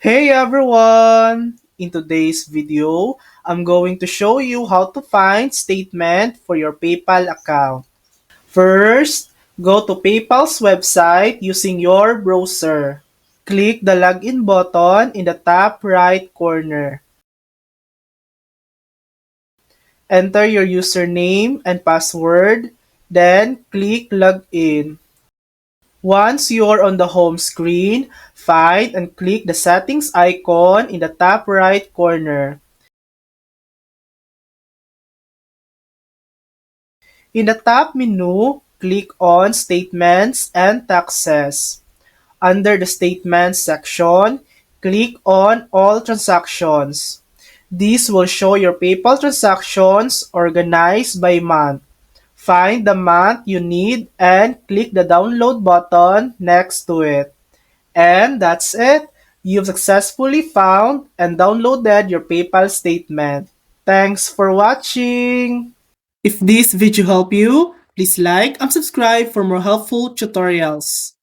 Hey everyone! In today's video, I'm going to show you how to find statement for your PayPal account. First, go to PayPal's website using your browser. Click the login button in the top right corner. Enter your username and password, then click login. Once you're on the home screen, find and click the settings icon in the top right corner. In the top menu, click on Statements and Taxes. Under the Statements section, click on All Transactions. This will show your PayPal transactions organized by month. Find the month you need and click the download button next to it. And that's it. You've successfully found and downloaded your PayPal statement. Thanks for watching! If this video helped you, please like and subscribe for more helpful tutorials.